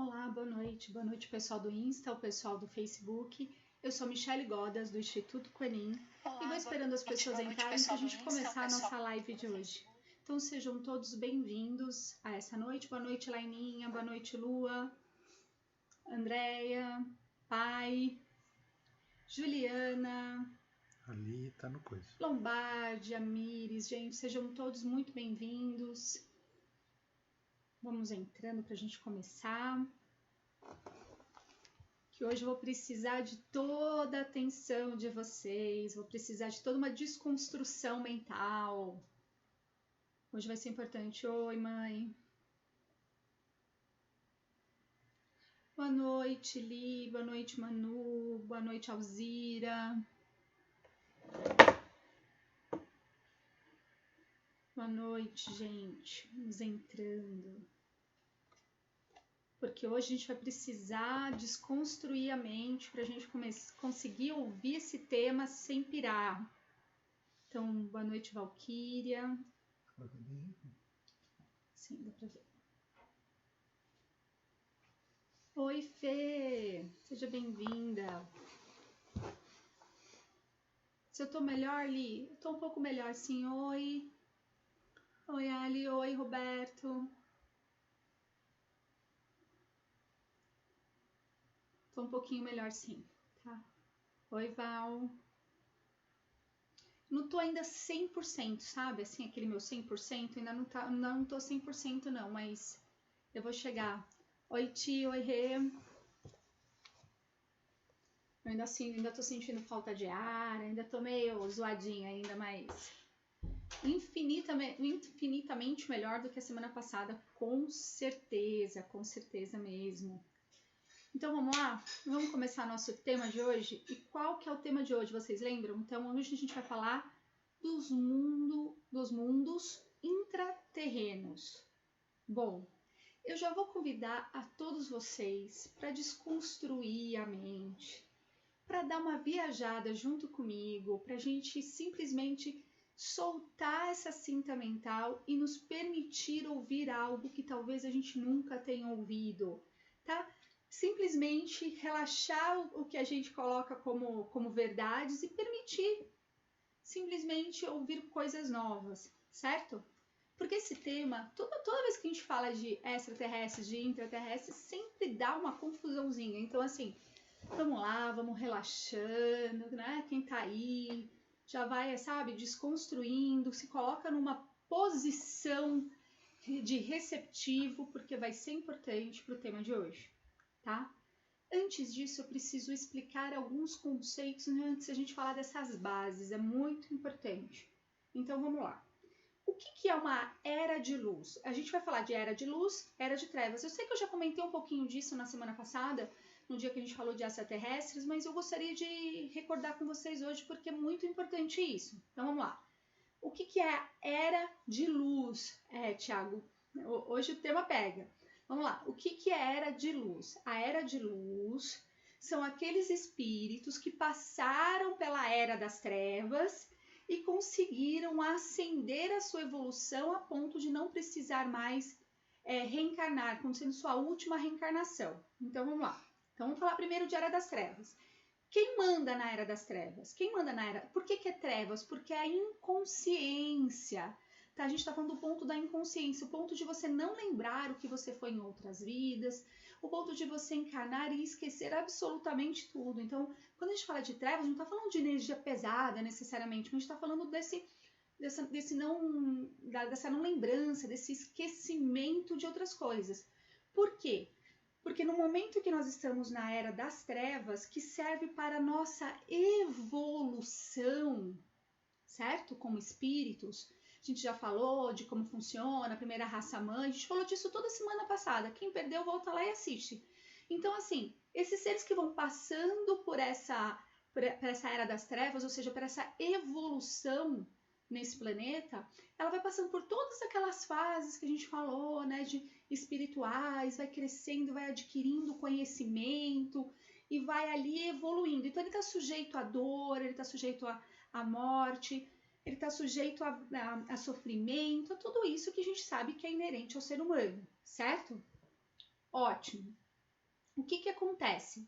Olá, boa noite pessoal do Insta, o pessoal do Facebook. Eu sou Michele Godas, do Instituto Quenin, e vou esperando as pessoas entrarem para a gente começar a nossa live de hoje. Então sejam todos bem-vindos a essa noite. Boa noite, Laininha, boa noite, Lua, Andréia, Pai, Juliana, ali tá no coisa. Lombardi, Amires, gente, sejam todos muito bem-vindos. Vamos entrando para a gente começar. Que hoje eu vou precisar de toda a atenção de vocês, vou precisar de toda uma desconstrução mental. Hoje vai ser importante. Oi, mãe. Boa noite, Li. Boa noite, Manu. Boa noite, Alzira. Boa noite, gente. Vamos entrando. Porque hoje a gente vai precisar desconstruir a mente para a gente conseguir ouvir esse tema sem pirar. Então, boa noite, Valquíria. Sim, dá pra ver. Oi, Fê. Seja bem-vinda. Se eu tô melhor, Li? Eu tô um pouco melhor, sim. Oi. Oi, Ali. Oi, Roberto. Tô um pouquinho melhor, sim, tá? Oi, Val. Não tô ainda 100%, sabe? Assim, aquele meu 100%, ainda não tô 100% não, mas eu vou chegar. Oi, Tio, oi, Rê. Eu ainda tô sentindo falta de ar, ainda tô meio zoadinha ainda, mas infinitamente melhor do que a semana passada, com certeza mesmo. Então vamos lá? Vamos começar nosso tema de hoje? E qual que é o tema de hoje, vocês lembram? Então hoje a gente vai falar dos mundos intraterrenos. Bom, eu já vou convidar a todos vocês para desconstruir a mente, para dar uma viajada junto comigo, para a gente simplesmente soltar essa cinta mental e nos permitir ouvir algo que talvez a gente nunca tenha ouvido, tá? Simplesmente relaxar o que a gente coloca como verdades e permitir simplesmente ouvir coisas novas, certo? Porque esse tema, toda vez que a gente fala de extraterrestres, de intraterrestres, sempre dá uma confusãozinha. Então, assim, vamos lá, vamos relaxando, né? Quem tá aí já vai, sabe, desconstruindo, se coloca numa posição de receptivo, porque vai ser importante para o tema de hoje, tá? Antes disso, eu preciso explicar alguns conceitos, né, antes de a gente falar dessas bases, é muito importante. Então, vamos lá. O que é uma era de luz? A gente vai falar de era de luz, era de trevas. Eu sei que eu já comentei um pouquinho disso na semana passada, no dia que a gente falou de extraterrestres, mas eu gostaria de recordar com vocês hoje porque é muito importante isso. Então vamos lá. O que é a era de luz? Tiago, hoje o tema pega. Vamos lá. O que é a era de luz? A era de luz são aqueles espíritos que passaram pela era das trevas e conseguiram ascender a sua evolução a ponto de não precisar mais reencarnar, como sendo sua última reencarnação. Então vamos lá. Então vamos falar primeiro de Era das Trevas. Quem manda na Era das Trevas? Quem manda na Era? Por que é trevas? Porque é a inconsciência. Tá? A gente está falando do ponto da inconsciência, o ponto de você não lembrar o que você foi em outras vidas, o ponto de você encarnar e esquecer absolutamente tudo. Então, quando a gente fala de trevas, não está falando de energia pesada necessariamente, mas a gente está falando dessa não lembrança, desse esquecimento de outras coisas. Por quê? Porque no momento que nós estamos na era das trevas, que serve para a nossa evolução, certo? Como espíritos, a gente já falou de como funciona a primeira raça mãe, a gente falou disso toda semana passada. Quem perdeu, volta lá e assiste. Então, assim, esses seres que vão passando por essa era das trevas, ou seja, por essa evolução nesse planeta, ela vai passando por todas aquelas fases que a gente falou, né, de espirituais, vai crescendo, vai adquirindo conhecimento e vai ali evoluindo. Então ele está sujeito à dor, ele está sujeito à morte, ele está sujeito a sofrimento, a tudo isso que a gente sabe que é inerente ao ser humano, certo? Ótimo. o que acontece?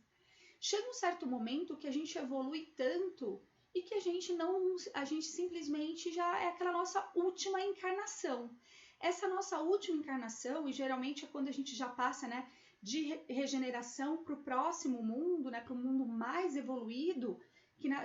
Chega um certo momento que a gente evolui tanto e que a gente simplesmente já é aquela nossa última encarnação. Essa nossa última encarnação, e geralmente é quando a gente já passa, né, de regeneração para o próximo mundo, né, para o mundo mais evoluído,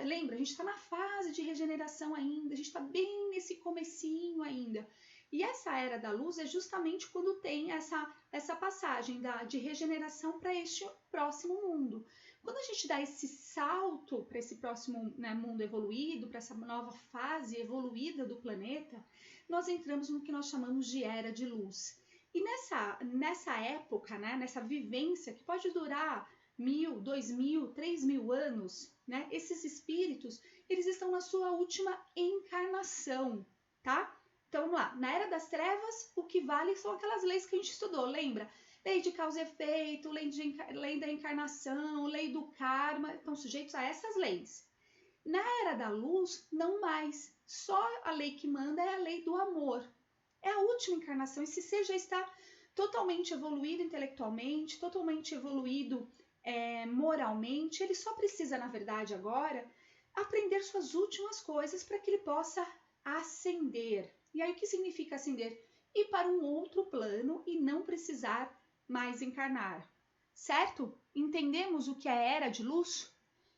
lembra, a gente está na fase de regeneração ainda, a gente está bem nesse comecinho ainda. E essa era da luz é justamente quando tem essa passagem de regeneração para este próximo mundo. Quando a gente dá esse salto para esse próximo, né, mundo evoluído, para essa nova fase evoluída do planeta, nós entramos no que nós chamamos de era de luz. E nessa época, né, nessa vivência que pode durar 1000, 2000, 3000 anos, né, esses espíritos, eles estão na sua última encarnação, tá? Então, vamos lá. Na Era das Trevas, o que vale são aquelas leis que a gente estudou, lembra? Lei de causa e efeito, lei da encarnação, lei do karma, estão sujeitos a essas leis. Na Era da Luz, não mais. Só a lei que manda é a lei do amor. É a última encarnação. Esse ser já está totalmente evoluído intelectualmente, totalmente evoluído moralmente. Ele só precisa, na verdade, agora, aprender suas últimas coisas para que ele possa ascender. E aí, o que significa ascender? Ir para um outro plano e não precisar mais encarnar. Certo? Entendemos o que é a Era de Luz?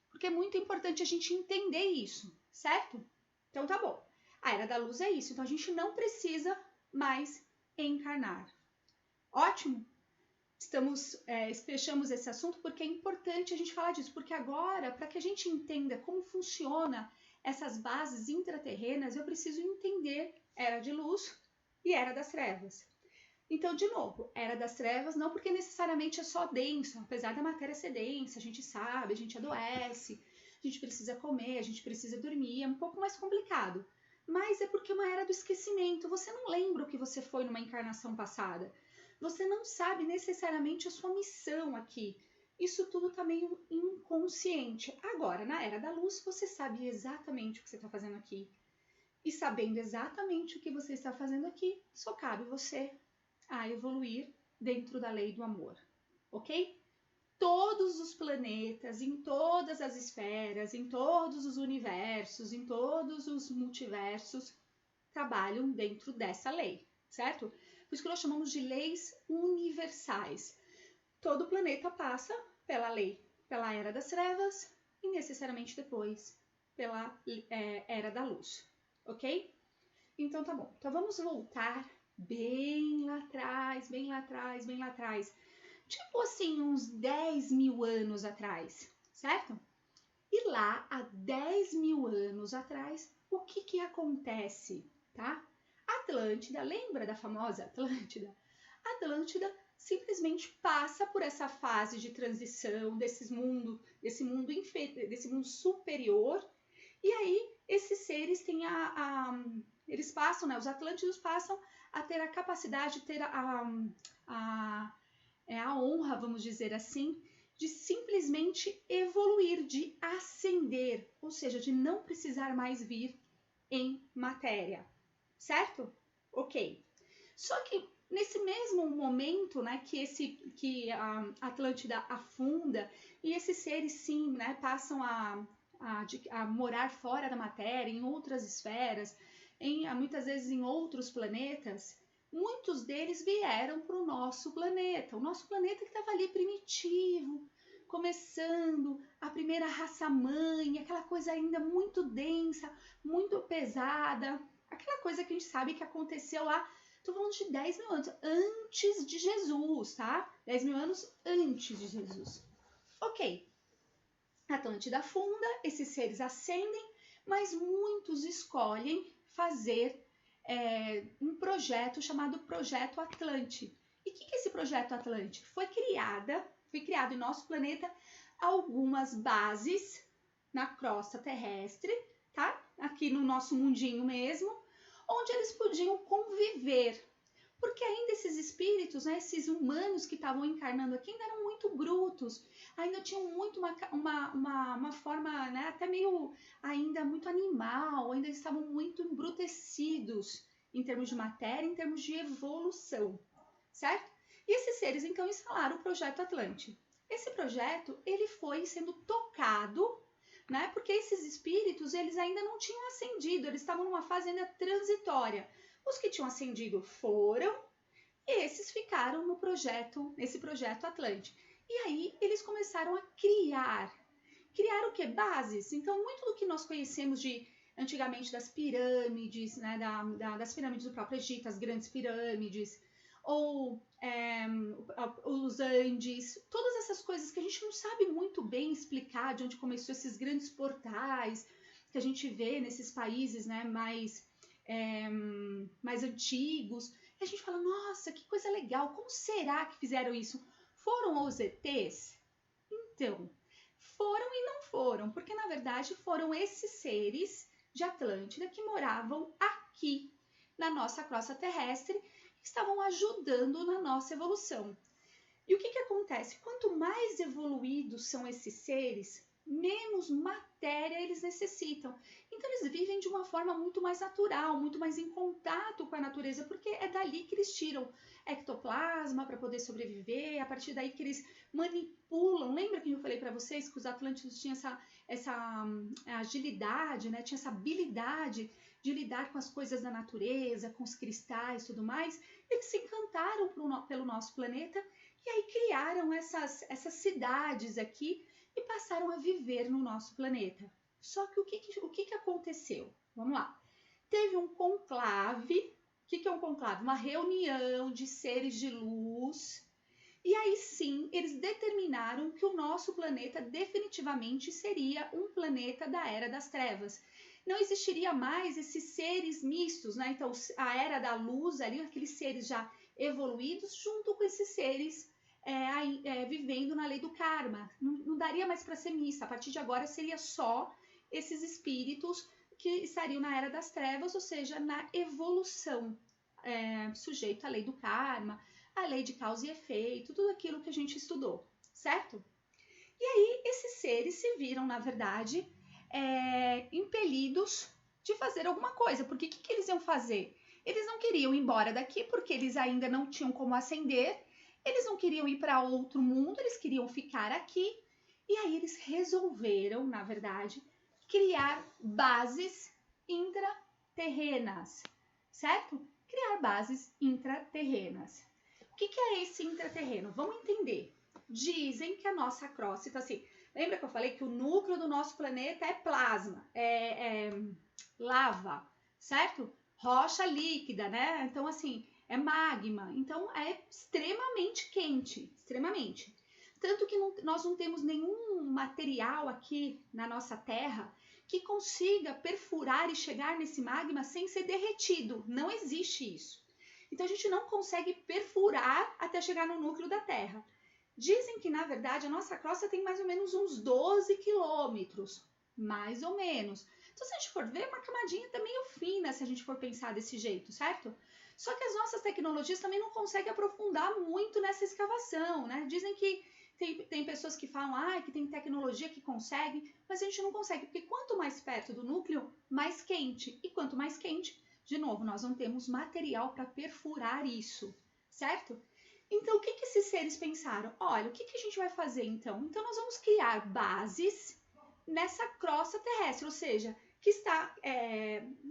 Porque é muito importante a gente entender isso, certo? Então tá bom. A Era da Luz é isso. Então a gente não precisa mais encarnar. Ótimo? Fechamos esse assunto porque é importante a gente falar disso. Porque agora, para que a gente entenda como funciona essas bases intraterrenas, eu preciso entender Era de Luz e Era das Trevas. Então, de novo, Era das Trevas não porque necessariamente é só denso, apesar da matéria ser densa, a gente sabe, a gente adoece, a gente precisa comer, a gente precisa dormir, é um pouco mais complicado. Mas é porque é uma era do esquecimento, você não lembra o que você foi numa encarnação passada, você não sabe necessariamente a sua missão aqui. Isso tudo está meio inconsciente. Agora, na Era da Luz, você sabe exatamente o que você está fazendo aqui. E sabendo exatamente o que você está fazendo aqui, só cabe você a evoluir dentro da lei do amor, ok? Todos os planetas, em todas as esferas, em todos os universos, em todos os multiversos, trabalham dentro dessa lei, certo? Por isso que nós chamamos de leis universais. Todo planeta passa pela lei, pela Era das Trevas e necessariamente depois pela Era da Luz, ok? Então tá bom. Então vamos voltar bem lá atrás, bem lá atrás, bem lá atrás. Tipo assim, uns 10.000 anos atrás, certo? E lá, há 10.000 anos atrás, o que acontece, tá? Atlântida, lembra da famosa Atlântida? Atlântida simplesmente passa por essa fase de transição desse mundo superior, e aí esses seres têm eles passam, né? Os Atlântidos passam a ter a capacidade de ter a honra, vamos dizer assim, de simplesmente evoluir, de ascender, ou seja, de não precisar mais vir em matéria, certo? Ok. Só que nesse mesmo momento, né, que a Atlântida afunda e esses seres, sim, né, passam a morar fora da matéria, em outras esferas, muitas vezes em outros planetas, muitos deles vieram para o nosso planeta. O nosso planeta que estava ali primitivo, começando, a primeira raça-mãe, aquela coisa ainda muito densa, muito pesada, aquela coisa que a gente sabe que aconteceu lá, estou falando de 10.000 anos, antes de Jesus, tá? 10.000 anos antes de Jesus. Ok. A Atlântida afunda, esses seres ascendem, mas muitos escolhem fazer um projeto chamado Projeto Atlante. E o que é esse Projeto Atlante? Foi criado em nosso planeta algumas bases na crosta terrestre, tá? Aqui no nosso mundinho mesmo, onde eles podiam conviver. Porque ainda esses espíritos, né, esses humanos que estavam encarnando aqui ainda eram muito brutos, ainda tinham muito uma forma, né, até meio ainda muito animal, ainda estavam muito embrutecidos em termos de matéria, em termos de evolução, certo? E esses seres então instalaram o Projeto Atlante. esse projeto ele foi sendo tocado, né? Porque esses espíritos eles ainda não tinham ascendido, eles estavam numa fase ainda transitória. Os que tinham ascendido foram, e esses ficaram nesse projeto Atlante. E aí eles começaram a criar o quê? Bases. Então, muito do que nós conhecemos antigamente das pirâmides, né, das pirâmides do próprio Egito, as grandes pirâmides, ou os Andes, todas essas coisas que a gente não sabe muito bem explicar de onde começou esses grandes portais que a gente vê nesses países, né, mais antigos. E a gente fala, nossa, que coisa legal, como será que fizeram isso? Foram os ETs? Então, foram e não foram, porque na verdade foram esses seres de Atlântida que moravam aqui na nossa crosta terrestre, que estavam ajudando na nossa evolução. E o que acontece? Quanto mais evoluídos são esses seres, menos matéria eles necessitam. Então eles vivem de uma forma muito mais natural, muito mais em contato com a natureza, porque é dali que eles tiram ectoplasma para poder sobreviver, é a partir daí que eles manipulam. Lembra que eu falei para vocês que os Atlântidos tinham essa agilidade, né? Tinha essa habilidade de lidar com as coisas da natureza, com os cristais e tudo mais. Eles se encantaram pelo nosso planeta e aí criaram essas cidades aqui e passaram a viver no nosso planeta. Só que o que aconteceu? Vamos lá. Teve um conclave. O que é um conclave? Uma reunião de seres de luz. E aí sim, eles determinaram que o nosso planeta definitivamente seria um planeta da Era das Trevas. Não existiria mais esses seres mistos, né? Então, a Era da Luz, ali, aqueles seres já evoluídos, junto com esses seres vivendo na lei do karma. Não daria mais para ser mista. A partir de agora seria só esses espíritos que estariam na Era das Trevas, ou seja, na evolução, sujeito à lei do karma, a lei de causa e efeito, tudo aquilo que a gente estudou, certo? E aí esses seres se viram, na verdade, impelidos de fazer alguma coisa, porque o que eles iam fazer? Eles não queriam ir embora daqui porque eles ainda não tinham como ascender, eles não queriam ir para outro mundo, eles queriam ficar aqui, e aí eles resolveram, na verdade, criar bases intraterrenas, certo? Criar bases intraterrenas. O que é esse intraterreno? Vamos entender. Dizem que a nossa crosta, assim, lembra que eu falei que o núcleo do nosso planeta é plasma, é lava, certo? Rocha líquida, né? Então, assim, é magma. Então, é extremamente quente, extremamente. Tanto que nós não temos nenhum material aqui na nossa Terra que consiga perfurar e chegar nesse magma sem ser derretido. Não existe isso. Então, a gente não consegue perfurar até chegar no núcleo da Terra. Dizem que, na verdade, a nossa crosta tem mais ou menos uns 12 quilômetros, mais ou menos. Então, se a gente for ver, é uma camadinha até meio fina, se a gente for pensar desse jeito, certo? Só que as nossas tecnologias também não conseguem aprofundar muito nessa escavação, né? Dizem que tem pessoas que falam que tem tecnologia que consegue, mas a gente não consegue, porque quanto mais perto do núcleo, mais quente. E quanto mais quente, de novo, nós não temos material para perfurar isso, certo? Então, o que esses seres pensaram? Olha, o que a gente vai fazer então? Então, nós vamos criar bases nessa crosta terrestre, ou seja,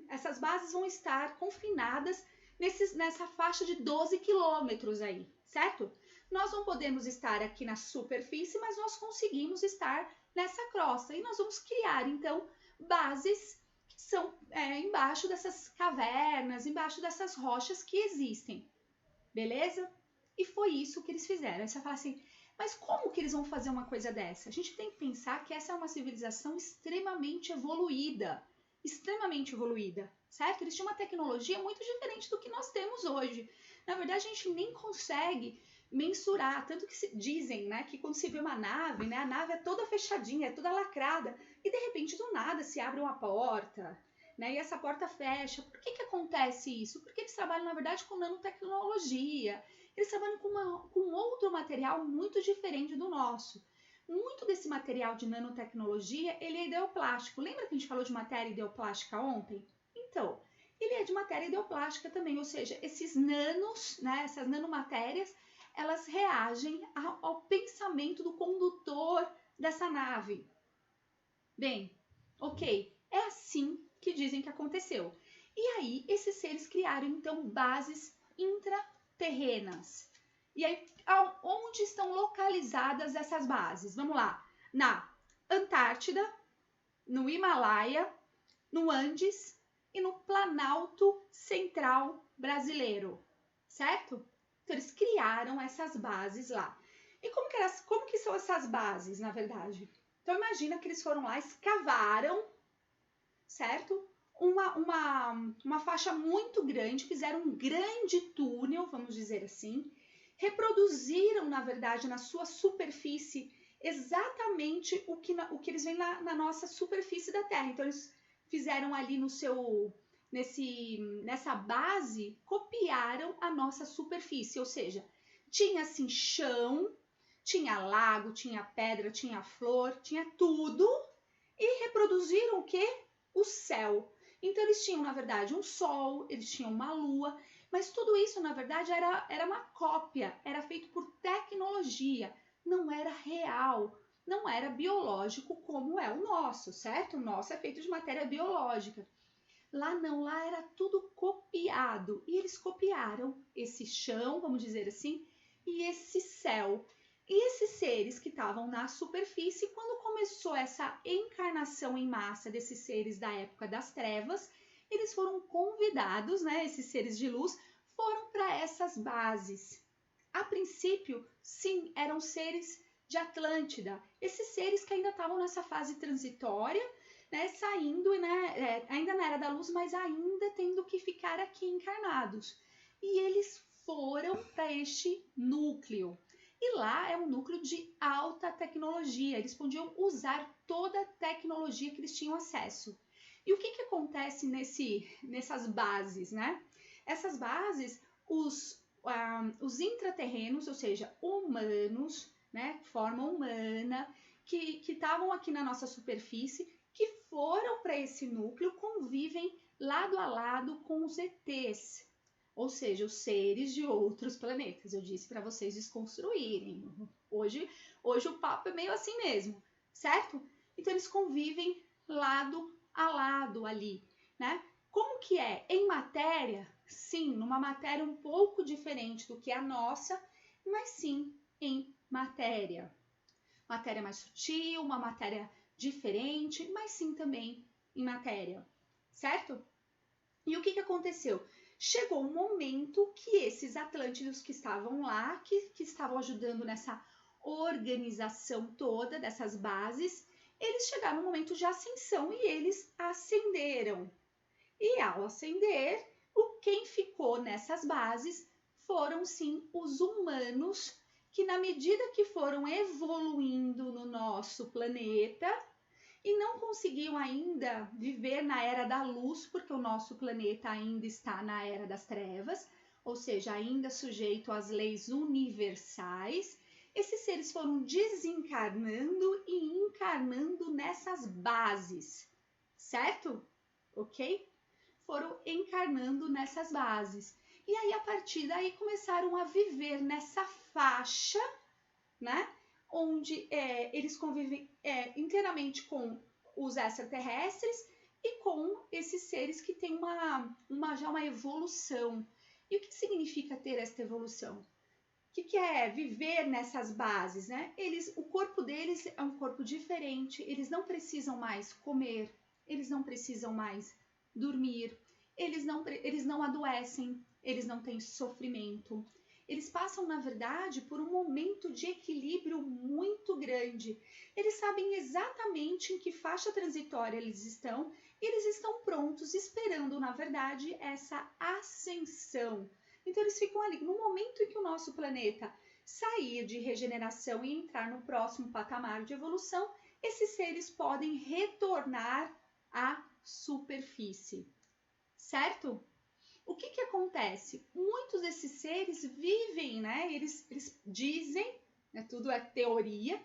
essas bases vão estar confinadas nessa faixa de 12 quilômetros aí, certo? Nós não podemos estar aqui na superfície, mas nós conseguimos estar nessa crosta. E nós vamos criar, então, bases que são embaixo dessas cavernas, embaixo dessas rochas que existem. Beleza? E foi isso que eles fizeram. Aí você fala assim, mas como que eles vão fazer uma coisa dessa? A gente tem que pensar que essa é uma civilização extremamente evoluída, certo? Eles tinham uma tecnologia muito diferente do que nós temos hoje. Na verdade, a gente nem consegue mensurar, tanto que dizem, né, que quando se vê uma nave, né, a nave é toda fechadinha, é toda lacrada, e de repente do nada se abre uma porta, né, e essa porta fecha. Por que acontece isso? Porque eles trabalham, na verdade, com nanotecnologia, eles trabalham com outro material muito diferente do nosso. Muito desse material de nanotecnologia, ele é ideoplástico. Lembra que a gente falou de matéria ideoplástica ontem? Então, ele é de matéria ideoplástica também, ou seja, esses nanos, né, essas nanomatérias, elas reagem ao pensamento do condutor dessa nave? Bem, ok, é assim que dizem que aconteceu. E aí, esses seres criaram, então, bases intraterrenas. E aí, onde estão localizadas essas bases? Vamos lá. Na Antártida, no Himalaia, no Andes e no Planalto Central brasileiro, certo? Então, eles criaram essas bases lá. E como que são essas bases, na verdade? Então, imagina que eles foram lá, escavaram, certo? Uma faixa muito grande, fizeram um grande túnel, vamos dizer assim, reproduziram, na verdade, na sua superfície, exatamente o que eles veem na nossa superfície da Terra. Então, eles fizeram ali nessa base, copiaram a nossa superfície, ou seja, tinha assim chão, tinha lago, tinha pedra, tinha flor, tinha tudo, e reproduziram o quê? O céu. Então, eles tinham, na verdade, um sol, eles tinham uma lua, mas tudo isso, na verdade, era uma cópia, era feito por tecnologia, não era real, não era biológico como é o nosso, certo? O nosso é feito de matéria biológica. Lá não, lá era tudo copiado, e eles copiaram esse chão, vamos dizer assim, e esse céu. E esses seres que estavam na superfície, quando começou essa encarnação em massa desses seres da época das trevas, eles foram convidados, né, esses seres de luz, foram para essas bases. A princípio, sim, eram seres de Atlântida, esses seres que ainda estavam nessa fase transitória, né, saindo, né, ainda na Era da Luz, mas ainda tendo que ficar aqui encarnados. E eles foram para este núcleo. E lá é um núcleo de alta tecnologia, eles podiam usar toda a tecnologia que eles tinham acesso. E o que acontece nessas bases, né? Essas bases, os intraterrenos, ou seja, humanos, né, forma humana, que estavam aqui na nossa superfície, que foram para esse núcleo, convivem lado a lado com os ETs, ou seja, os seres de outros planetas. Eu disse para vocês desconstruírem. Hoje o papo é meio assim mesmo, certo? Então, eles convivem lado a lado ali, né? Como que é? Em matéria, sim, numa matéria um pouco diferente do que a nossa, mas sim em matéria. Matéria mais sutil, uma matéria diferente, mas sim também em matéria, certo? E o que aconteceu? Chegou um momento que esses Atlântidos que estavam lá, que estavam ajudando nessa organização toda dessas bases, eles chegaram no momento de ascensão e eles ascenderam. E ao ascender, quem ficou nessas bases foram sim os humanos, que na medida que foram evoluindo no nosso planeta e não conseguiam ainda viver na Era da Luz, porque o nosso planeta ainda está na Era das Trevas, ou seja, ainda sujeito às leis universais, esses seres foram desencarnando e encarnando nessas bases, certo? Ok? Foram encarnando nessas bases. E aí, a partir daí, começaram a viver nessa faixa, né? Onde eles convivem inteiramente com os extraterrestres e com esses seres que têm já uma evolução. E o que significa ter esta evolução? O que é viver nessas bases, né? O corpo deles é um corpo diferente, eles não precisam mais comer, eles não precisam mais dormir, eles não adoecem, eles não têm sofrimento. Eles passam, na verdade, por um momento de equilíbrio muito grande. Eles sabem exatamente em que faixa transitória eles estão e eles estão prontos, esperando, na verdade, essa ascensão. Então, eles ficam ali. No momento em que o nosso planeta sair de regeneração e entrar no próximo patamar de evolução, esses seres podem retornar à superfície, certo? O que acontece? Muitos desses seres vivem, né? Eles dizem, né, tudo é teoria,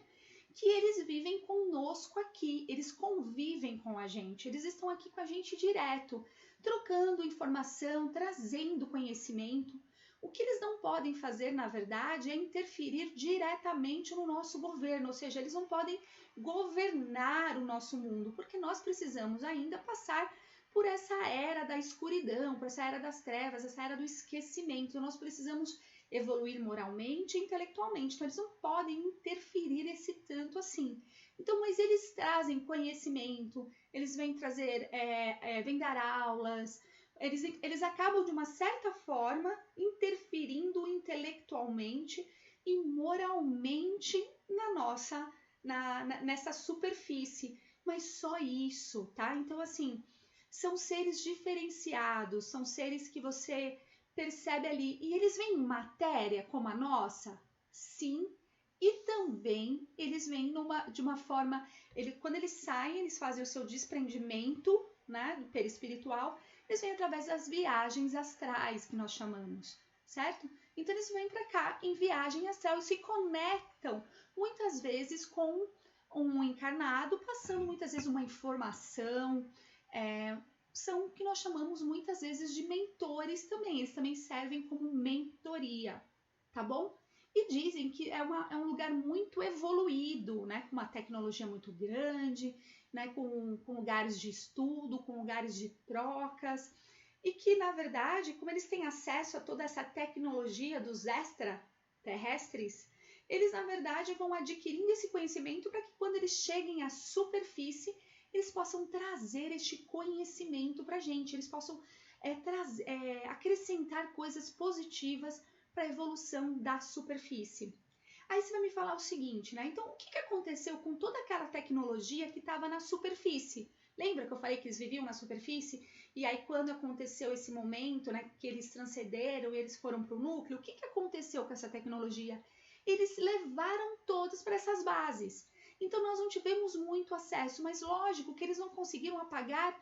que eles vivem conosco aqui, eles convivem com a gente, eles estão aqui com a gente direto, trocando informação, trazendo conhecimento. O que eles não podem fazer, na verdade, é interferir diretamente no nosso governo, ou seja, eles não podem governar o nosso mundo, porque nós precisamos ainda passar por essa era da escuridão, por essa era das trevas, essa era do esquecimento. Nós precisamos evoluir moralmente e intelectualmente, então eles não podem interferir esse tanto assim. Então, mas eles trazem conhecimento, eles vêm trazer, vêm dar aulas, eles acabam de uma certa forma interferindo intelectualmente e moralmente nessa superfície, mas só isso, tá? Então, assim, são seres diferenciados, são seres que você percebe ali, e eles vêm em matéria como a nossa? Sim, e também eles vêm de uma forma, quando eles saem, eles fazem o seu desprendimento, né, do perispiritual, eles vêm através das viagens astrais, que nós chamamos, certo? Então eles vêm para cá em viagem astral e se conectam muitas vezes com um encarnado, passando muitas vezes uma informação, são o que nós chamamos muitas vezes de mentores também, eles também servem como mentoria, tá bom? E dizem que é um lugar muito evoluído, né? Com uma tecnologia muito grande, né? Com lugares de estudo, com lugares de trocas, e que, na verdade, como eles têm acesso a toda essa tecnologia dos extraterrestres, eles, na verdade, vão adquirindo esse conhecimento para que quando eles cheguem à superfície, eles possam trazer este conhecimento para a gente, eles possam acrescentar coisas positivas para a evolução da superfície. Aí você vai me falar o seguinte, né? Então, o que aconteceu com toda aquela tecnologia que estava na superfície? Lembra que eu falei que eles viviam na superfície? E aí, quando aconteceu esse momento, né, que eles transcenderam e eles foram para o núcleo, o que aconteceu com essa tecnologia? Eles levaram todos para essas bases. Então, nós não tivemos muito acesso, mas lógico que eles não conseguiram apagar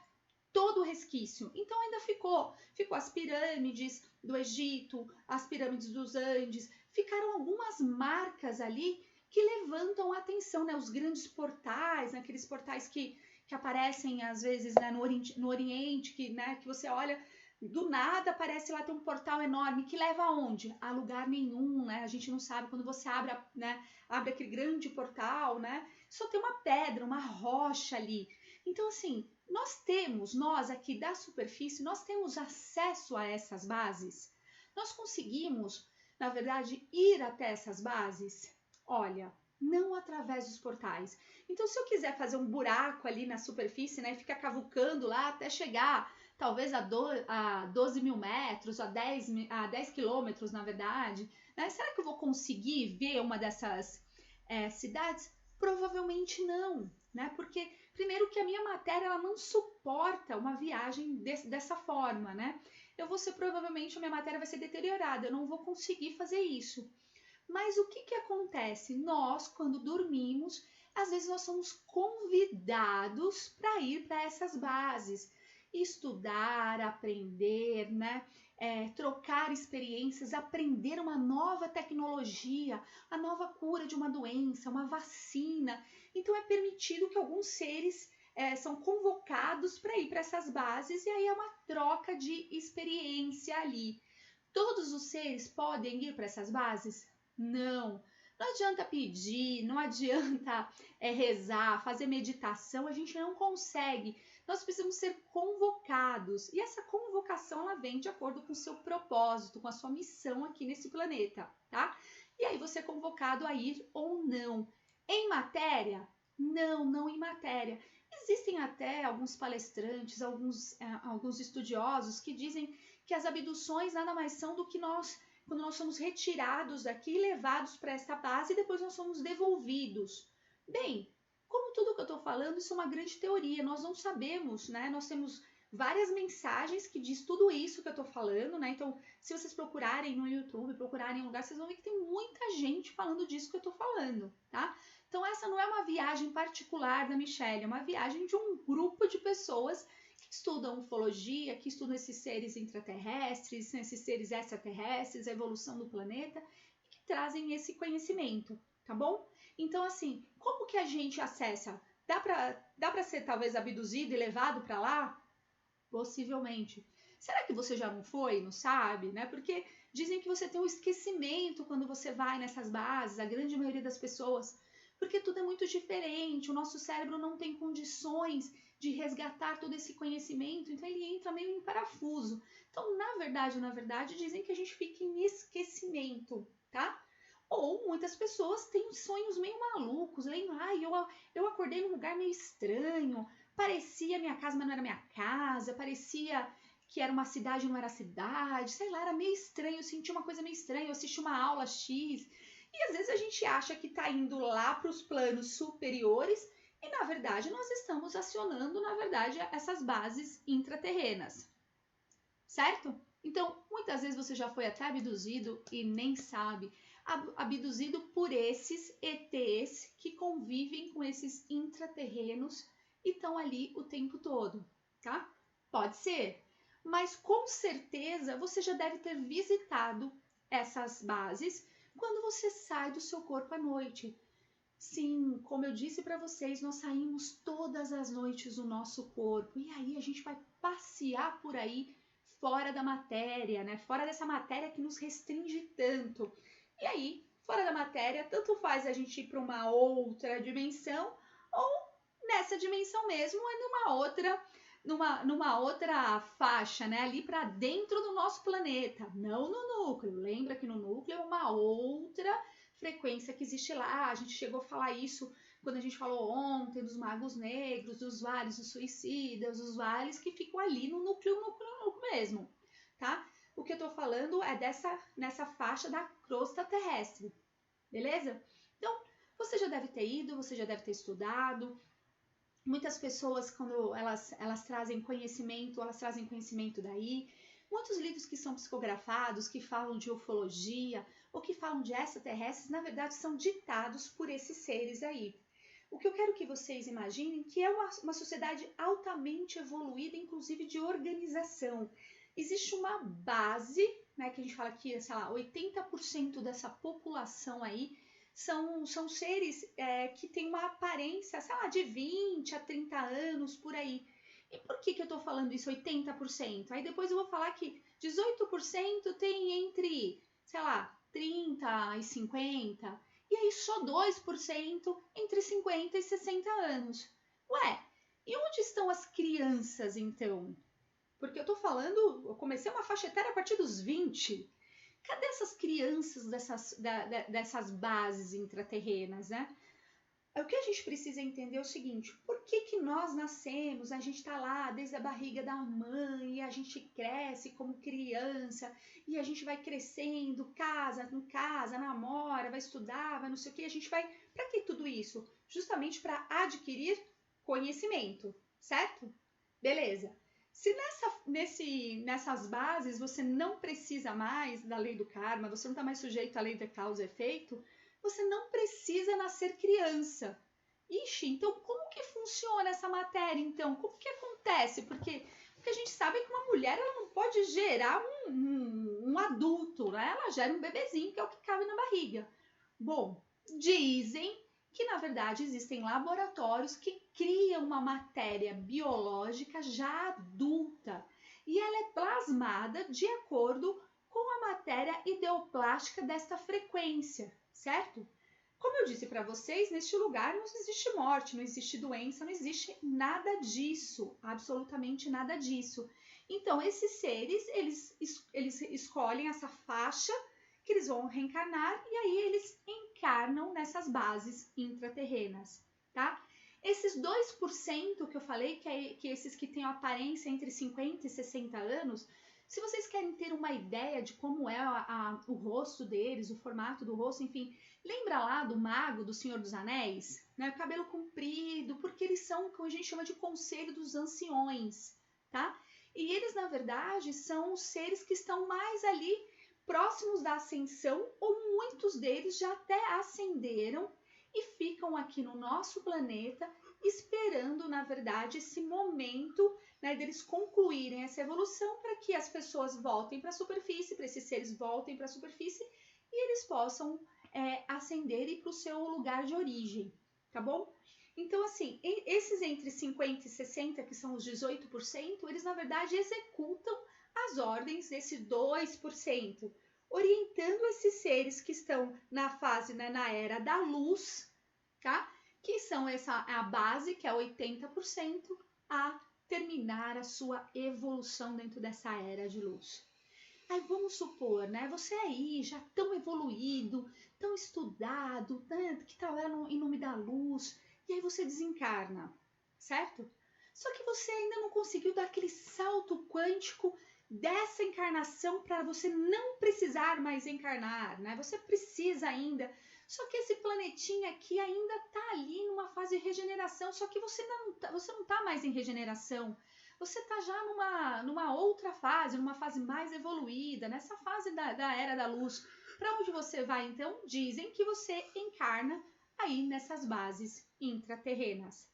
todo o resquício. Então, ainda ficou as pirâmides do Egito, as pirâmides dos Andes, ficaram algumas marcas ali que levantam a atenção, né? Os grandes portais, aqueles portais que aparecem às vezes, né, no Oriente, que você olha, do nada aparece lá, tem um portal enorme que leva aonde? A lugar nenhum, né? A gente não sabe, quando você abre aquele grande portal, né? Só tem uma pedra, uma rocha ali. Então, assim, nós aqui da superfície, nós temos acesso a essas bases? Nós conseguimos, na verdade, ir até essas bases? Olha, não através dos portais. Então, se eu quiser fazer um buraco ali na superfície, né, e ficar cavucando lá até chegar, talvez a 12 mil metros, a 10 quilômetros, na verdade, né, será que eu vou conseguir ver uma dessas cidades? Provavelmente não, né? Porque, primeiro, que a minha matéria ela não suporta uma viagem dessa forma, né? Provavelmente, a minha matéria vai ser deteriorada, eu não vou conseguir fazer isso. Mas o que acontece? Nós, quando dormimos, às vezes nós somos convidados para ir para essas bases, estudar, aprender, né? Trocar experiências, aprender uma nova tecnologia, a nova cura de uma doença, uma vacina. Então é permitido que alguns seres são convocados para ir para essas bases e aí é uma troca de experiência ali. Todos os seres podem ir para essas bases? Não. Não adianta pedir, não adianta rezar, fazer meditação, a gente não consegue. Nós precisamos ser convocados. E essa convocação ela vem de acordo com o seu propósito, com a sua missão aqui nesse planeta, tá? E aí você é convocado a ir ou não. Em matéria? Não em matéria. Existem até alguns palestrantes, alguns estudiosos que dizem que as abduções nada mais são do que quando nós somos retirados daqui e levados para essa base e depois nós somos devolvidos. Bem, como tudo que eu estou falando, isso é uma grande teoria, nós não sabemos, né? Nós temos várias mensagens que diz tudo isso que eu estou falando, né? Então, se vocês procurarem no YouTube, procurarem em lugar, vocês vão ver que tem muita gente falando disso que eu estou falando, tá? Então, essa não é uma viagem particular da Michelle, é uma viagem de um grupo de pessoas que estudam ufologia, que estudam esses seres intraterrestres, esses seres extraterrestres, a evolução do planeta, e que trazem esse conhecimento, tá bom? Então, assim, como que a gente acessa? Dá pra ser talvez abduzido e levado para lá? Possivelmente. Será que você já não foi? Não sabe, né? Porque Dizem que você tem um esquecimento quando você vai nessas bases, a grande maioria das pessoas, porque tudo é muito diferente, o nosso cérebro não tem condições de resgatar todo esse conhecimento, então ele entra meio em parafuso. Então, na verdade, dizem que a gente fica em esquecimento, tá? Ou muitas pessoas têm sonhos meio malucos, lembram? Eu acordei num lugar meio estranho, parecia minha casa, mas não era minha casa, parecia que era uma cidade, não era cidade, sei lá, era meio estranho, eu senti uma coisa meio estranha, eu assisti uma aula X, e às vezes a gente acha que está indo lá para os planos superiores, e na verdade nós estamos acionando, na verdade, essas bases intraterrenas, certo? Então, muitas vezes você já foi até abduzido e nem sabe, abduzido por esses ETs que convivem com esses intraterrenos e estão ali o tempo todo, tá? Pode ser, mas com certeza você já deve ter visitado essas bases quando você sai do seu corpo à noite. Sim, como eu disse para vocês, nós saímos todas as noites do nosso corpo e aí a gente vai passear por aí fora da matéria, né? Fora dessa matéria que nos restringe tanto. E aí, fora da matéria, tanto faz a gente ir para uma outra dimensão ou nessa dimensão mesmo é numa outra faixa, né? Ali para dentro do nosso planeta, não no núcleo. Lembra que no núcleo é uma outra frequência que existe lá. A gente chegou a falar isso quando a gente falou ontem dos magos negros, dos vales dos suicidas, dos vales que ficam ali no núcleo mesmo, tá? O que eu tô falando é nessa faixa da crosta terrestre, beleza? Então, você já deve ter ido, você já deve ter estudado. Muitas pessoas, quando elas trazem conhecimento daí. Muitos livros que são psicografados, que falam de ufologia ou que falam de extraterrestres, na verdade são ditados por esses seres aí. O que eu quero que vocês imaginem que é uma sociedade altamente evoluída, inclusive de organização. Existe uma base, né, que a gente fala aqui, sei lá, 80% dessa população aí são seres que têm uma aparência, sei lá, de 20 a 30 anos, por aí. E por que eu estou falando isso, 80%? Aí depois eu vou falar que 18% tem entre, sei lá, 30 e 50. E aí só 2% entre 50 e 60 anos. Ué, e onde estão as crianças então? Porque eu eu comecei uma faixa etária a partir dos 20. Cadê essas crianças dessas bases intraterrenas, né? O que a gente precisa entender é o seguinte, por que nós nascemos, a gente está lá desde a barriga da mãe, e a gente cresce como criança, e a gente vai crescendo, casa, namora, vai estudar, vai não sei o que, a gente vai... Para que tudo isso? Justamente para adquirir conhecimento, certo? Beleza. Se nessas bases você não precisa mais da lei do karma, você não está mais sujeito à lei da causa e efeito, você não precisa nascer criança. Ixi, então como que funciona essa matéria, então? Como que acontece? Porque a gente sabe que uma mulher ela não pode gerar um adulto, né? Ela gera um bebezinho, que é o que cabe na barriga. Bom, dizem que, na verdade, existem laboratórios que criam uma matéria biológica já adulta e ela é plasmada de acordo com a matéria ideoplástica desta frequência, certo? Como eu disse para vocês, neste lugar não existe morte, não existe doença, não existe nada disso, absolutamente nada disso. Então, esses seres, eles escolhem essa faixa que eles vão reencarnar e aí eles encarnam nessas bases intraterrenas, tá? Esses 2% que eu falei, que esses que têm a aparência entre 50 e 60 anos, se vocês querem ter uma ideia de como é o rosto deles, o formato do rosto, enfim, lembra lá do mago do Senhor dos Anéis? Né? O cabelo comprido, porque eles são o que a gente chama de conselho dos anciões, tá? E eles, na verdade, são os seres que estão mais ali próximos da ascensão, ou muitos deles já até ascenderam e ficam aqui no nosso planeta esperando, na verdade, esse momento, né, deles concluírem essa evolução para que as pessoas voltem para a superfície, para esses seres voltem para a superfície e eles possam ascender e ir para o seu lugar de origem, tá bom? Então, assim, esses entre 50 e 60, que são os 18%, eles, na verdade, executam as ordens desse 2%. orientando esses seres que estão na fase, né, na era da luz, tá? Que são a base, que é 80%, a terminar a sua evolução dentro dessa era de luz. Aí vamos supor, né? Você aí já tão evoluído, tão estudado, né, que tá lá em nome da luz, e aí você desencarna, certo? Só que você ainda não conseguiu dar aquele salto quântico dessa encarnação para você não precisar mais encarnar, né? Você precisa ainda. Só que esse planetinha aqui ainda tá ali numa fase de regeneração, só que você não tá mais em regeneração. Você está já numa outra fase, numa fase mais evoluída, nessa fase da era da luz. Para onde você vai, então? Dizem que você encarna aí nessas bases intraterrenas.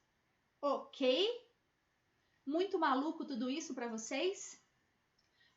Ok? Muito maluco tudo isso para vocês?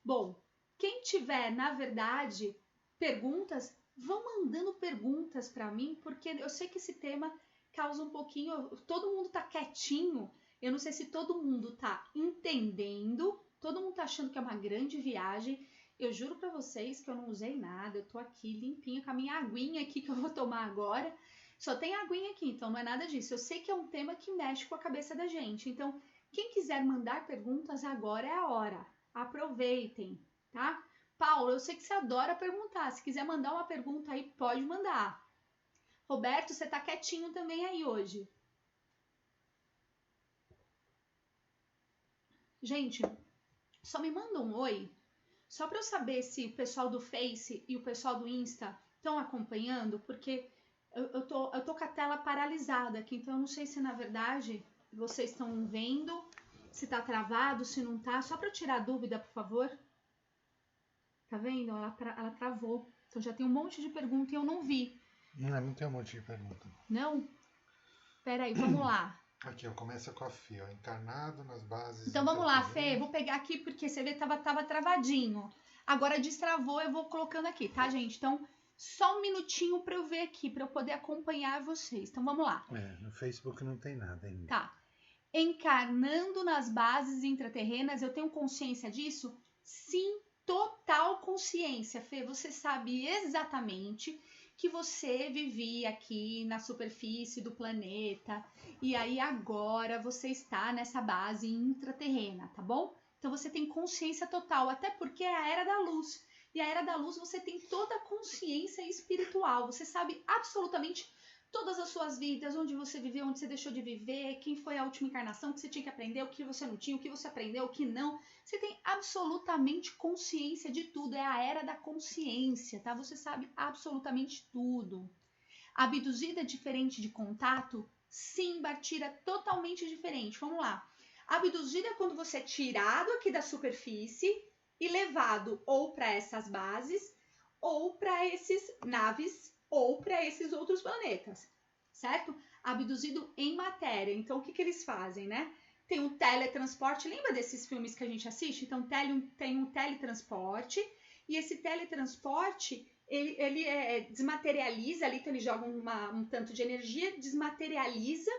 Bom, quem tiver, na verdade, perguntas, vão mandando perguntas para mim, porque eu sei que esse tema causa um pouquinho... Todo mundo tá quietinho. Eu não sei se todo mundo tá entendendo, todo mundo tá achando que é uma grande viagem. Eu juro pra vocês que eu não usei nada, eu tô aqui limpinha com a minha aguinha aqui que eu vou tomar agora. Só tem aguinha aqui, então não é nada disso. Eu sei que é um tema que mexe com a cabeça da gente. Então, quem quiser mandar perguntas, agora é a hora. Aproveitem, tá? Paulo, eu sei que você adora perguntar. Se quiser mandar uma pergunta aí, pode mandar. Roberto, você tá quietinho também aí hoje. Gente, só me manda um oi, só para eu saber se o pessoal do Face e o pessoal do Insta estão acompanhando, porque eu tô com a tela paralisada aqui, então eu não sei se na verdade vocês estão vendo, se tá travado, se não tá, só para eu tirar a dúvida, por favor. Tá vendo? Ela travou, então já tem um monte de pergunta e eu não vi. Não tem um monte de pergunta. Não? Pera aí, vamos lá. Aqui, ó, começa com a Fê, ó, encarnado nas bases... Então vamos lá, Fê, vou pegar aqui porque você vê que tava travadinho. Agora destravou, eu vou colocando aqui, tá, gente? Então, só um minutinho para eu ver aqui, para eu poder acompanhar vocês. Então vamos lá. No Facebook não tem nada ainda. Tá. Encarnando nas bases intraterrenas, eu tenho consciência disso? Sim, total consciência, Fê. Você sabe exatamente que você vivia aqui na superfície do planeta e aí agora você está nessa base intraterrena, tá bom? Então você tem consciência total, até porque é a era da luz. E a era da luz você tem toda a consciência espiritual, você sabe absolutamente todas as suas vidas, onde você viveu, onde você deixou de viver, quem foi a última encarnação, o que você tinha que aprender, o que você não tinha, o que você aprendeu, o que não. Você tem absolutamente consciência de tudo, é a era da consciência, tá? Você sabe absolutamente tudo. Abduzida diferente de contato? Sim, Bartira, totalmente diferente. Vamos lá. Abduzida é quando você é tirado aqui da superfície e levado ou para essas bases, ou para esses naves, ou para esses outros planetas, certo? Abduzido em matéria. Então, o que eles fazem, né? Tem um teletransporte, lembra desses filmes que a gente assiste? Então, tem um teletransporte, e esse teletransporte, ele desmaterializa ali, então ele joga um tanto de energia, desmaterializa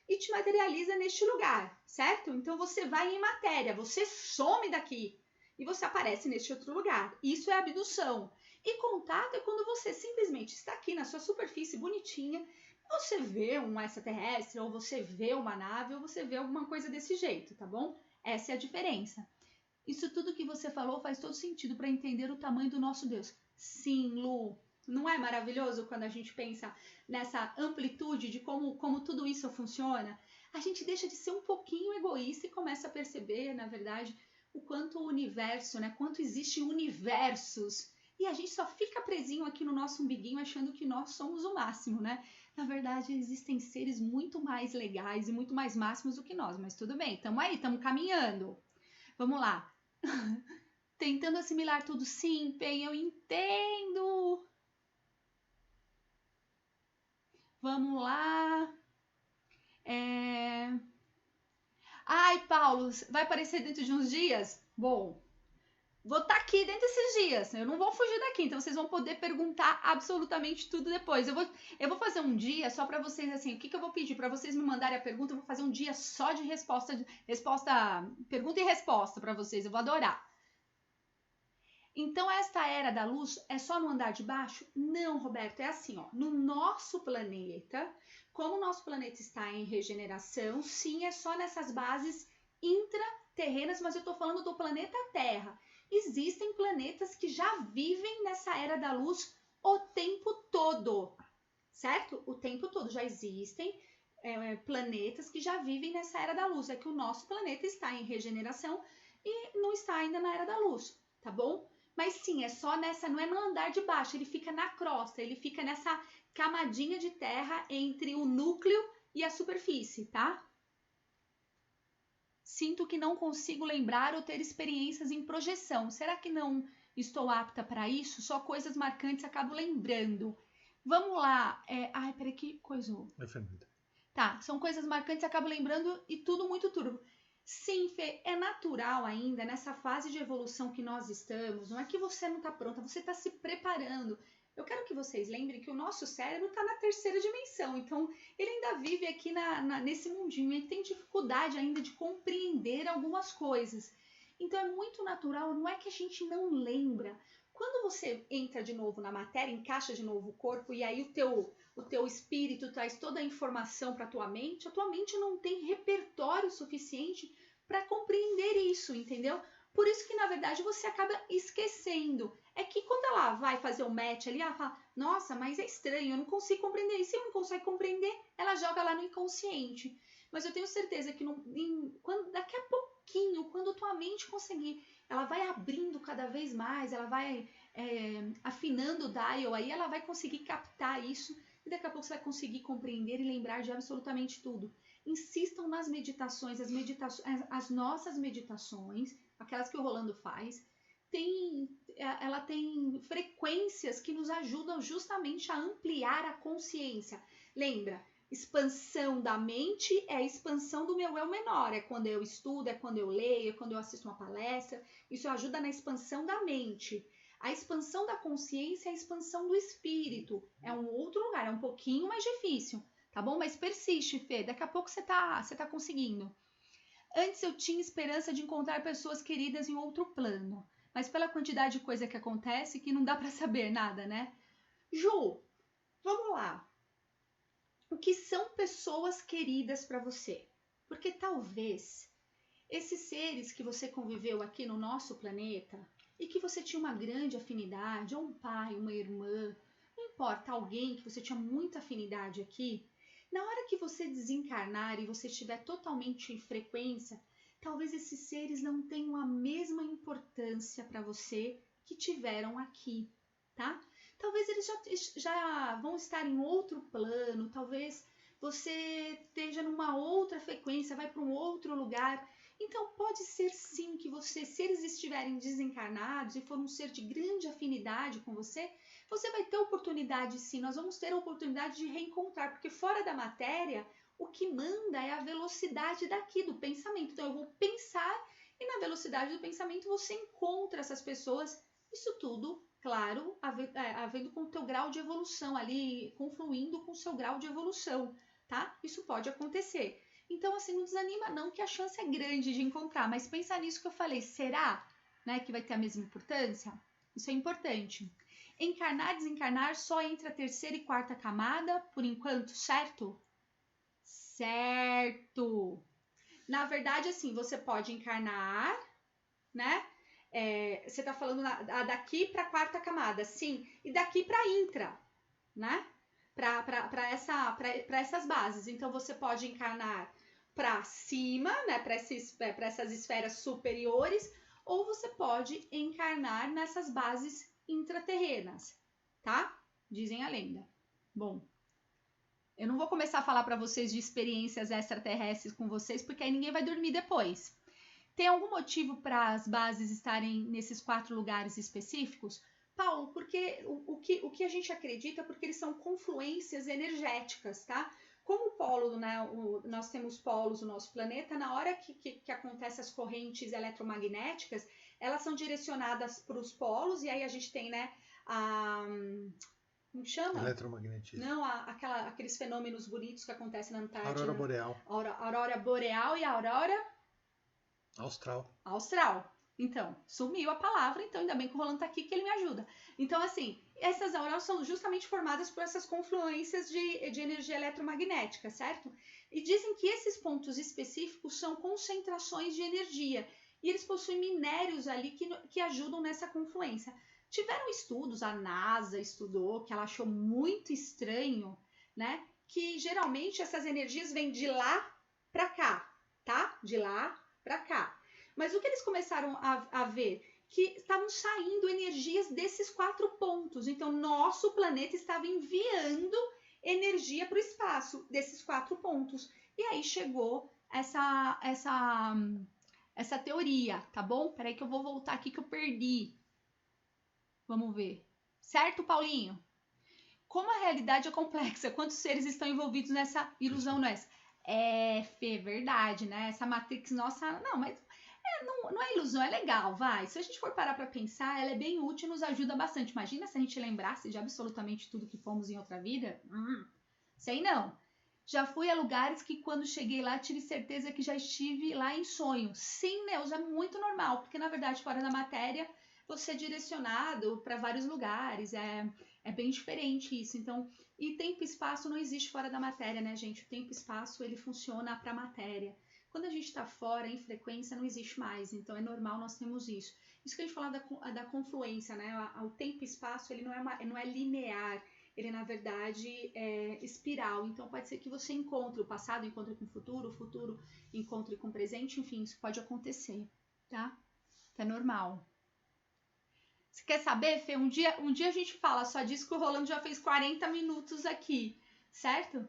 e te materializa neste lugar, certo? Então, você vai em matéria, você some daqui e você aparece neste outro lugar. Isso é abdução. E contato é quando você simplesmente está aqui na sua superfície bonitinha, você vê um extraterrestre, ou você vê uma nave, ou você vê alguma coisa desse jeito, tá bom? Essa é a diferença. Isso tudo que você falou faz todo sentido para entender o tamanho do nosso Deus. Sim, Lu. Não é maravilhoso quando a gente pensa nessa amplitude de como tudo isso funciona? A gente deixa de ser um pouquinho egoísta e começa a perceber, na verdade, o quanto o universo, né? Quanto existem universos. E a gente só fica presinho aqui no nosso umbiguinho achando que nós somos o máximo, né? Na verdade, existem seres muito mais legais e muito mais máximos do que nós. Mas tudo bem, estamos aí, estamos caminhando. Vamos lá. Tentando assimilar tudo. Sim, Pen, eu entendo. Vamos lá. Ai, Paulo, vai aparecer dentro de uns dias? Bom, vou estar aqui dentro desses dias, eu não vou fugir daqui, então vocês vão poder perguntar absolutamente tudo depois. Eu vou fazer um dia só para vocês, assim, o que eu vou pedir? Para vocês me mandarem a pergunta, eu vou fazer um dia só de pergunta e resposta para vocês, eu vou adorar. Então, esta era da luz é só no andar de baixo? Não, Roberto, é assim, ó. No nosso planeta, como o nosso planeta está em regeneração, sim, é só nessas bases intraterrenas, mas eu estou falando do planeta Terra. Existem planetas que já vivem nessa era da luz o tempo todo, certo? O tempo todo já existem planetas que já vivem nessa era da luz. É que o nosso planeta está em regeneração e não está ainda na era da luz, tá bom? Mas sim, é só nessa, não é no andar de baixo, ele fica na crosta, ele fica nessa camadinha de terra entre o núcleo e a superfície, tá? Sinto que não consigo lembrar ou ter experiências em projeção. Será que não estou apta para isso? Só coisas marcantes acabo lembrando. Vamos lá. Ai, peraí, que coisou? Tá, são coisas marcantes, acabo lembrando e tudo muito turvo. Sim, Fê, é natural ainda nessa fase de evolução que nós estamos. Não é que você não está pronta, você está se preparando. Eu quero que vocês lembrem que o nosso cérebro está na terceira dimensão, então ele ainda vive aqui nesse mundinho, ele tem dificuldade ainda de compreender algumas coisas. Então é muito natural, não é que a gente não lembra. Quando você entra de novo na matéria, encaixa de novo o corpo e aí o teu espírito traz toda a informação para a tua mente não tem repertório suficiente para compreender isso, entendeu? Por isso que, na verdade, você acaba esquecendo. É que quando ela vai fazer o match ali, ela fala, nossa, mas é estranho, eu não consigo compreender. E se não consegue compreender, ela joga lá no inconsciente. Mas eu tenho certeza que daqui a pouquinho, quando tua mente conseguir, ela vai abrindo cada vez mais, ela vai afinando o dial, aí ela vai conseguir captar isso e daqui a pouco você vai conseguir compreender e lembrar de absolutamente tudo. Insistam nas meditações, as nossas meditações, aquelas que o Rolando faz, ela tem frequências que nos ajudam justamente a ampliar a consciência. Lembra, expansão da mente é a expansão do meu eu menor, é quando eu estudo, é quando eu leio, é quando eu assisto uma palestra, isso ajuda na expansão da mente. A expansão da consciência é a expansão do espírito, é um outro lugar, é um pouquinho mais difícil, tá bom? Mas persiste, Fê, daqui a pouco você tá conseguindo. Antes eu tinha esperança de encontrar pessoas queridas em outro plano, mas pela quantidade de coisa que acontece que não dá para saber nada, né? Ju, vamos lá. O que são pessoas queridas para você? Porque talvez esses seres que você conviveu aqui no nosso planeta e que você tinha uma grande afinidade, ou um pai, uma irmã, não importa, alguém que você tinha muita afinidade aqui, na hora que você desencarnar e você estiver totalmente em frequência, talvez esses seres não tenham a mesma importância para você que tiveram aqui, tá? Talvez eles já vão estar em outro plano, talvez você esteja numa outra frequência, vai para um outro lugar. Então pode ser sim que você, se eles estiverem desencarnados e for um ser de grande afinidade com você, você vai ter oportunidade sim, nós vamos ter a oportunidade de reencontrar, porque fora da matéria, o que manda é a velocidade daqui, do pensamento. Então eu vou pensar e na velocidade do pensamento você encontra essas pessoas, isso tudo, claro, havendo com o teu grau de evolução ali, confluindo com o seu grau de evolução, tá? Isso pode acontecer. Então, assim, não desanima não, que a chance é grande de encontrar, mas pensa nisso que eu falei, será, né, que vai ter a mesma importância? Isso é importante. Encarnar, desencarnar só entre a terceira e quarta camada, por enquanto, certo? Certo! Na verdade, assim, você pode encarnar, né? Você tá falando daqui para a quarta camada, sim, e daqui para intra, né? Para essas bases. Então, você pode encarnar para cima, né? Para essas esferas superiores, ou você pode encarnar nessas bases intraterrenas, tá? Dizem a lenda. Bom, eu não vou começar a falar para vocês de experiências extraterrestres com vocês, porque aí ninguém vai dormir depois. Tem algum motivo para as bases estarem nesses 4 lugares específicos? Paulo, porque o que a gente acredita, porque eles são confluências energéticas, tá? Como o polo, né, nós temos polos no nosso planeta, na hora que acontecem as correntes eletromagnéticas, elas são direcionadas para os polos, e aí a gente tem, né, como chama? Eletromagnetismo. Não, aqueles fenômenos bonitos que acontecem na Antártida. Aurora boreal. Aurora boreal e a aurora... Austral. Austral. Então, sumiu a palavra, então ainda bem que o Rolando tá aqui que ele me ajuda. Então, assim, essas auroras são justamente formadas por essas confluências de energia eletromagnética, certo? E dizem que esses pontos específicos são concentrações de energia e eles possuem minérios ali que ajudam nessa confluência. Tiveram estudos, a NASA estudou, que ela achou muito estranho, né? Que geralmente essas energias vêm de lá para cá, tá? De lá para cá. Mas o que eles começaram a ver? Que estavam saindo energias desses 4 pontos. Então, nosso planeta estava enviando energia para o espaço desses 4 pontos. E aí chegou essa teoria, tá bom? Peraí que eu vou voltar aqui que eu perdi. Vamos ver. Certo, Paulinho? Como a realidade é complexa, quantos seres estão envolvidos nessa ilusão nossa? Fê, verdade, né? Essa Matrix nossa... Não, mas não é ilusão, é legal, vai. Se a gente for parar para pensar, ela é bem útil e nos ajuda bastante. Imagina se a gente lembrasse de absolutamente tudo que fomos em outra vida. Sei não. Já fui a lugares que quando cheguei lá tive certeza que já estive lá em sonho. Sim, Neuza, é muito normal, porque na verdade fora da matéria você é direcionado para vários lugares, é bem diferente isso. Então, e tempo e espaço não existe fora da matéria, né, gente? O tempo e espaço ele funciona para a matéria. Quando a gente está fora, em frequência, não existe mais. Então, é normal nós termos isso. Isso que a gente fala da confluência, né? O tempo e espaço, ele não é linear. Ele, na verdade, é espiral. Então, pode ser que você encontre o passado, encontre com o futuro encontre com o presente. Enfim, isso pode acontecer, tá? É normal. Você quer saber, Fê? Um dia a gente fala só disso, que o Rolando já fez 40 minutos aqui, certo?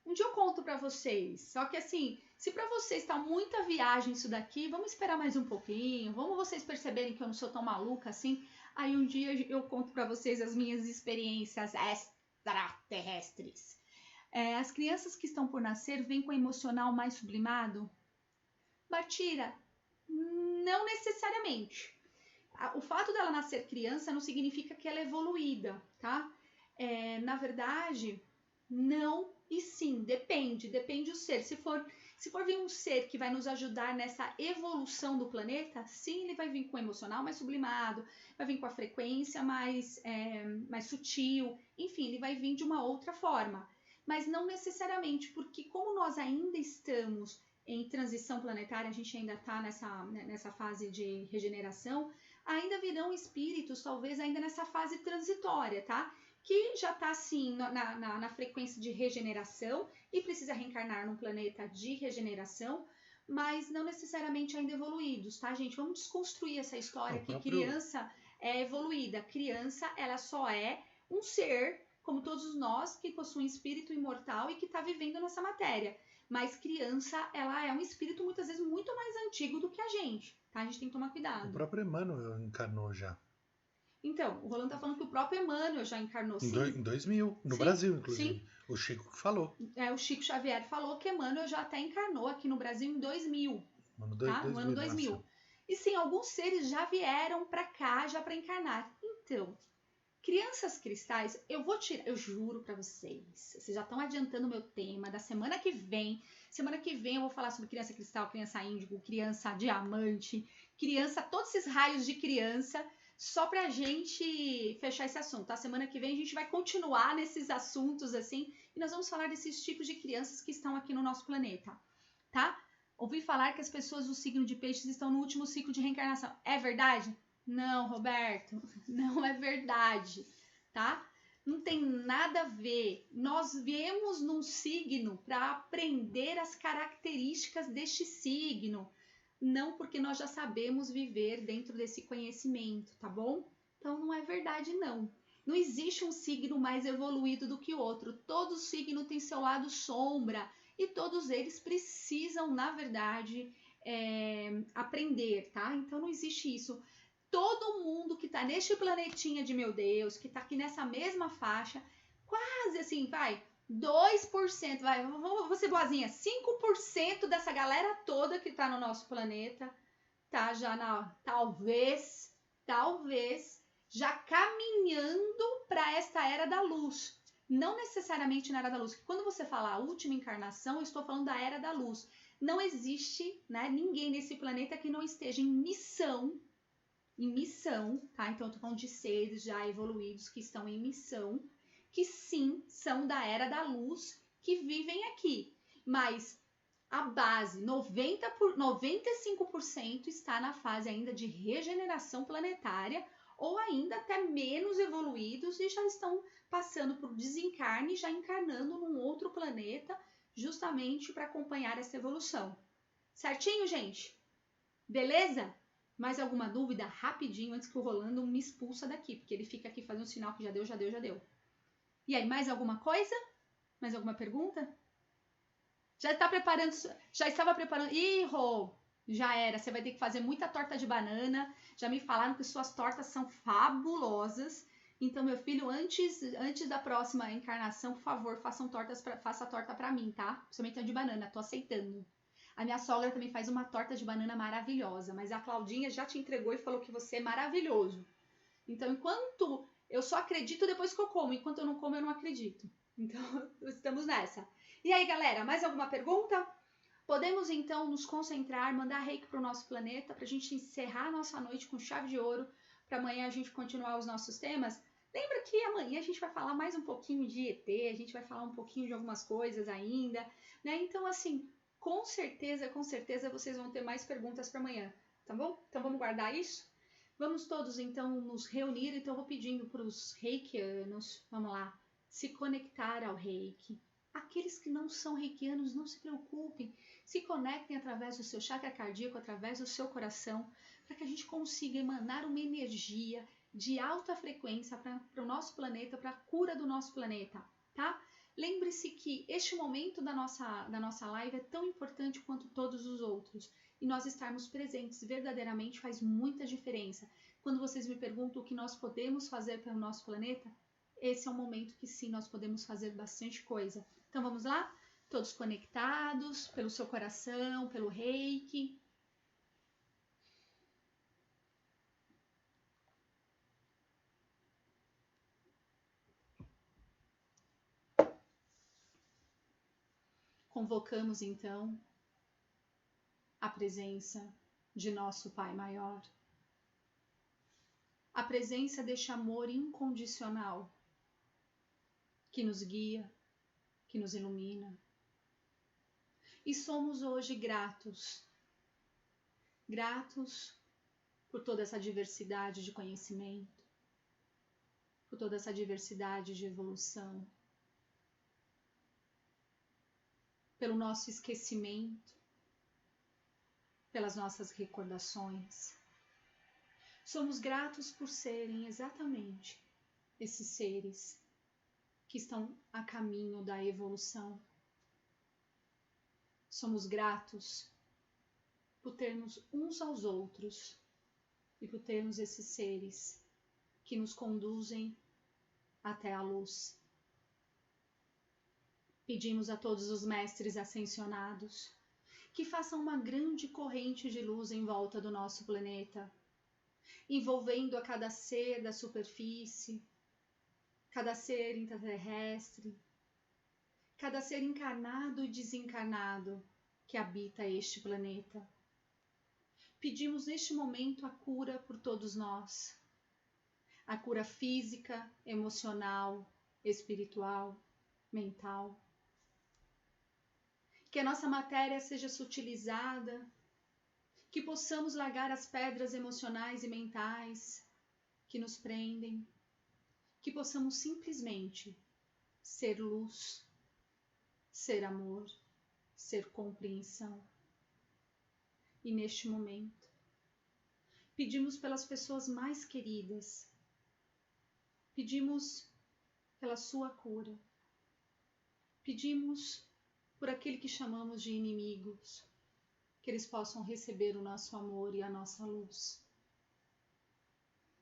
Um dia eu conto pra vocês. Só que assim, se pra vocês tá muita viagem isso daqui, vamos esperar mais um pouquinho. Vamos vocês perceberem que eu não sou tão maluca assim. Aí um dia eu conto pra vocês as minhas experiências extraterrestres. As crianças que estão por nascer vêm com o emocional mais sublimado? Martira, não necessariamente. O fato dela nascer criança não significa que ela é evoluída, tá? Na verdade, não e sim, depende o ser. Se for vir um ser que vai nos ajudar nessa evolução do planeta, sim, ele vai vir com o emocional mais sublimado, vai vir com a frequência mais sutil, enfim, ele vai vir de uma outra forma. Mas não necessariamente, porque como nós ainda estamos em transição planetária, a gente ainda está nessa fase de regeneração, ainda virão espíritos, talvez ainda nessa fase transitória, tá? Que já está assim na frequência de regeneração e precisa reencarnar num planeta de regeneração, mas não necessariamente ainda evoluídos, tá, gente? Vamos desconstruir essa história que criança é evoluída. Criança, ela só é um ser, como todos nós, que possui um espírito imortal e que está vivendo nessa matéria. Mas criança, ela é um espírito muitas vezes muito mais antigo do que a gente, tá? A gente tem que tomar cuidado. O próprio Emmanuel encarnou já. Então, o Rolando tá falando que o próprio Emmanuel já encarnou, sim. Em 2000, no Brasil, inclusive. Sim. O Chico que falou. O Chico Xavier falou que Emmanuel já até encarnou aqui no Brasil em 2000. No ano 2000. E sim, alguns seres já vieram pra cá, já pra encarnar. Então, crianças cristais, eu juro pra vocês já estão adiantando o meu tema da semana que vem. Semana que vem eu vou falar sobre criança cristal, criança índigo, criança diamante, criança, todos esses raios de criança, só pra gente fechar esse assunto, tá? Semana que vem a gente vai continuar nesses assuntos, assim, e nós vamos falar desses tipos de crianças que estão aqui no nosso planeta, tá? Ouvi falar que as pessoas do signo de peixes estão no último ciclo de reencarnação. É verdade? Não, Roberto, não é verdade, tá? Não tem nada a ver. Nós viemos num signo para aprender as características deste signo, não porque nós já sabemos viver dentro desse conhecimento, tá bom? Então não é verdade, não. Não existe um signo mais evoluído do que outro. Todo signo tem seu lado sombra e todos eles precisam, na verdade, aprender, tá? Então não existe isso. Todo mundo que tá neste planetinha de meu Deus, que tá aqui nessa mesma faixa, quase assim, 2%, vou ser boazinha, 5% dessa galera toda que tá no nosso planeta, tá já talvez, já caminhando para esta era da luz. Não necessariamente na era da luz, porque quando você fala a última encarnação, eu estou falando da era da luz. não existe, né, ninguém nesse planeta que não esteja em missão, tá? Então eu tô falando de seres já evoluídos que estão em missão, que sim, são da era da luz, que vivem aqui. Mas a base, 95% está na fase ainda de regeneração planetária, ou ainda até menos evoluídos e já estão passando por desencarne, já encarnando num outro planeta, justamente para acompanhar essa evolução. Certinho, gente? Beleza? Mais alguma dúvida? Rapidinho, antes que o Rolando me expulsa daqui, porque ele fica aqui fazendo um sinal que já deu, já deu, já deu. E aí, mais alguma coisa? Mais alguma pergunta? Já está preparando? Já estava preparando? Ih, Rô, já era. Você vai ter que fazer muita torta de banana. Já me falaram que suas tortas são fabulosas. Então, meu filho, antes da próxima encarnação, por favor, faça torta para mim, tá? Principalmente a de banana, tô aceitando. A minha sogra também faz uma torta de banana maravilhosa, mas a Claudinha já te entregou e falou que você é maravilhoso. Então, enquanto eu só acredito depois que eu como, enquanto eu não como, eu não acredito. Então, estamos nessa. E aí, galera, mais alguma pergunta? Podemos, então, nos concentrar, mandar reiki para o nosso planeta, para a gente encerrar a nossa noite com chave de ouro, para amanhã a gente continuar os nossos temas? Lembra que amanhã a gente vai falar mais um pouquinho de ET, a gente vai falar um pouquinho de algumas coisas ainda, né? Então, assim, com certeza vocês vão ter mais perguntas para amanhã, tá bom? Então, vamos guardar isso? Vamos todos, então, nos reunir. Então, eu vou pedindo para os reikianos, vamos lá, se conectar ao reiki. Aqueles que não são reikianos, não se preocupem. Se conectem através do seu chakra cardíaco, através do seu coração, para que a gente consiga emanar uma energia de alta frequência para o nosso planeta, para a cura do nosso planeta, tá? Lembre-se que este momento da nossa live é tão importante quanto todos os outros. E nós estarmos presentes verdadeiramente faz muita diferença. Quando vocês me perguntam o que nós podemos fazer pelo nosso planeta, esse é um momento que sim, nós podemos fazer bastante coisa. Então vamos lá? Todos conectados pelo seu coração, pelo reiki. Convocamos então a presença de nosso Pai Maior. A presença deste amor incondicional que nos guia, que nos ilumina. E somos hoje gratos por toda essa diversidade de conhecimento, por toda essa diversidade de evolução, pelo nosso esquecimento, pelas nossas recordações. Somos gratos por serem exatamente esses seres que estão a caminho da evolução. Somos gratos por termos uns aos outros e por termos esses seres que nos conduzem até a luz. Pedimos a todos os mestres ascensionados que façam uma grande corrente de luz em volta do nosso planeta, envolvendo a cada ser da superfície, cada ser intraterrestre, cada ser encarnado e desencarnado que habita este planeta. Pedimos neste momento a cura por todos nós, a cura física, emocional, espiritual, mental. Que a nossa matéria seja sutilizada, que possamos largar as pedras emocionais e mentais que nos prendem, que possamos simplesmente ser luz, ser amor, ser compreensão. E neste momento, pedimos pelas pessoas mais queridas, pedimos pela sua cura, pedimos por aquele que chamamos de inimigos, que eles possam receber o nosso amor e a nossa luz.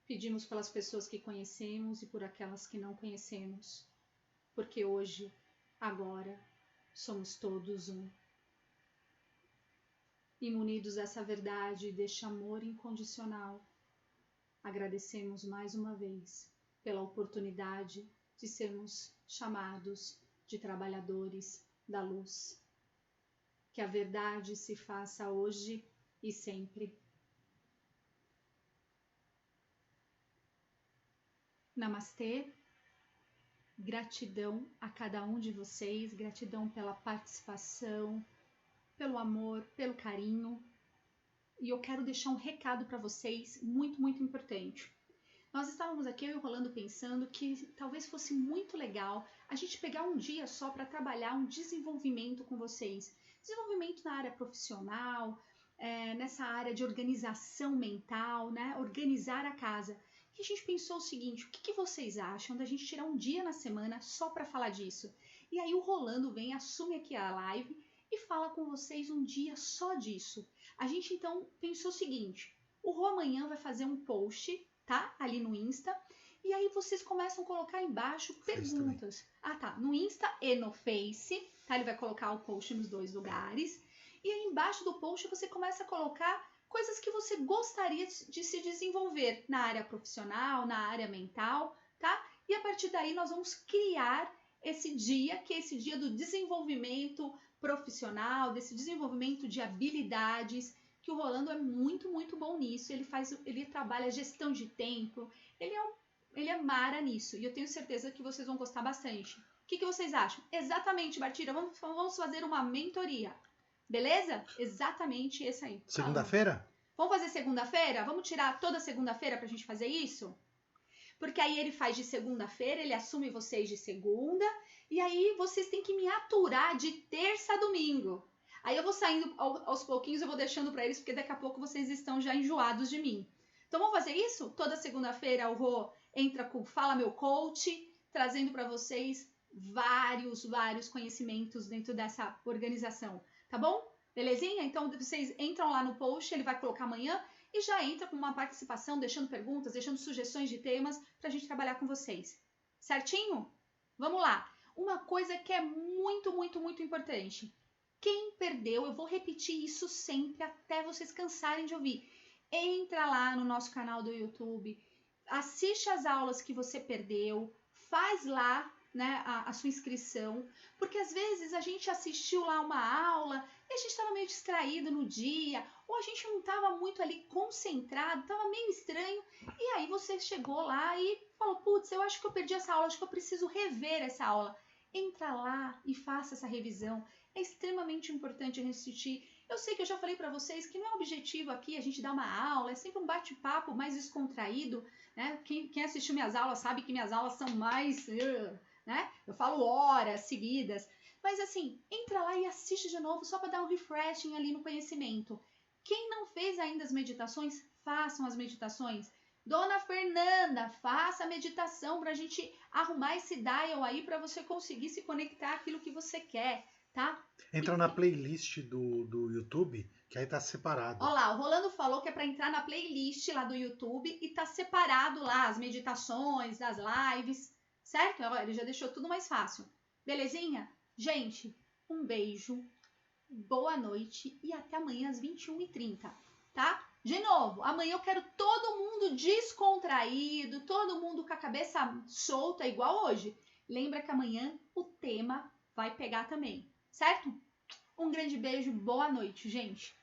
Pedimos pelas pessoas que conhecemos e por aquelas que não conhecemos, porque hoje, agora, somos todos um. E munidos dessa verdade e deste amor incondicional, agradecemos mais uma vez pela oportunidade de sermos chamados de trabalhadores da luz. que a verdade se faça hoje e sempre. Namastê, gratidão a cada um de vocês, gratidão pela participação, pelo amor, pelo carinho. E eu quero deixar um recado para vocês muito, muito importante. Nós estávamos aqui, eu e o Rolando, pensando que talvez fosse muito legal a gente pegar um dia só para trabalhar um desenvolvimento com vocês. Desenvolvimento na área profissional, nessa área de organização mental, né? Organizar a casa. E a gente pensou o seguinte, o que vocês acham da gente tirar um dia na semana só para falar disso? E aí o Rolando vem, assume aqui a live e fala com vocês um dia só disso. A gente então pensou o seguinte, o Rô amanhã vai fazer um post, tá? Ali no Insta, e aí vocês começam a colocar embaixo perguntas. No Insta e no Face, tá? Ele vai colocar o post nos dois lugares, e aí embaixo do post você começa a colocar coisas que você gostaria de se desenvolver na área profissional, na área mental, tá? E a partir daí nós vamos criar esse dia, que é esse dia do desenvolvimento profissional, desse desenvolvimento de habilidades, que o Rolando é muito, muito bom nisso. Ele trabalha gestão de tempo, ele é mara nisso, e eu tenho certeza que vocês vão gostar bastante. O que vocês acham? Exatamente, Bartira, vamos fazer uma mentoria. Beleza? Exatamente esse aí. Segunda-feira? Vamos fazer segunda-feira? Vamos tirar toda segunda-feira pra gente fazer isso? Porque aí ele faz de segunda-feira, ele assume vocês de segunda, e aí vocês têm que me aturar de terça a domingo. Aí eu vou saindo aos pouquinhos, eu vou deixando pra eles, porque daqui a pouco vocês estão já enjoados de mim. Então vamos fazer isso? Toda segunda-feira o Rô entra com Fala Meu Coach, trazendo pra vocês vários conhecimentos dentro dessa organização. Tá bom? Belezinha? Então vocês entram lá no post, ele vai colocar amanhã e já entra com uma participação, deixando perguntas, deixando sugestões de temas pra gente trabalhar com vocês. Certinho? Vamos lá. Uma coisa que é muito, muito, muito importante. Quem perdeu, eu vou repetir isso sempre até vocês cansarem de ouvir. Entra lá no nosso canal do YouTube, assiste as aulas que você perdeu, faz lá, né, a sua inscrição, porque às vezes a gente assistiu lá uma aula e a gente estava meio distraído no dia, ou a gente não estava muito ali concentrado, estava meio estranho, e aí você chegou lá e falou, putz, eu acho que eu perdi essa aula, acho que eu preciso rever essa aula. Entra lá e faça essa revisão, é extremamente importante assistir. Eu sei que eu já falei para vocês que não é objetivo aqui a gente dar uma aula, é sempre um bate-papo mais descontraído, né? Quem assistiu minhas aulas sabe que minhas aulas são mais... né? Eu falo horas seguidas, mas assim, entra lá e assiste de novo só para dar um refreshing ali no conhecimento. Quem não fez ainda as meditações, façam as meditações. Dona Fernanda, faça a meditação para a gente arrumar esse dial aí para você conseguir se conectar àquilo que você quer, tá? Entra na playlist do YouTube, que aí tá separado. Olha lá, o Rolando falou que é para entrar na playlist lá do YouTube e tá separado lá as meditações, as lives, certo? Ele já deixou tudo mais fácil. Belezinha? Gente, um beijo, boa noite e até amanhã às 21h30, tá? De novo, amanhã eu quero todo mundo descontraído, todo mundo com a cabeça solta igual hoje. Lembra que amanhã o tema vai pegar também, certo? Um grande beijo, boa noite, gente.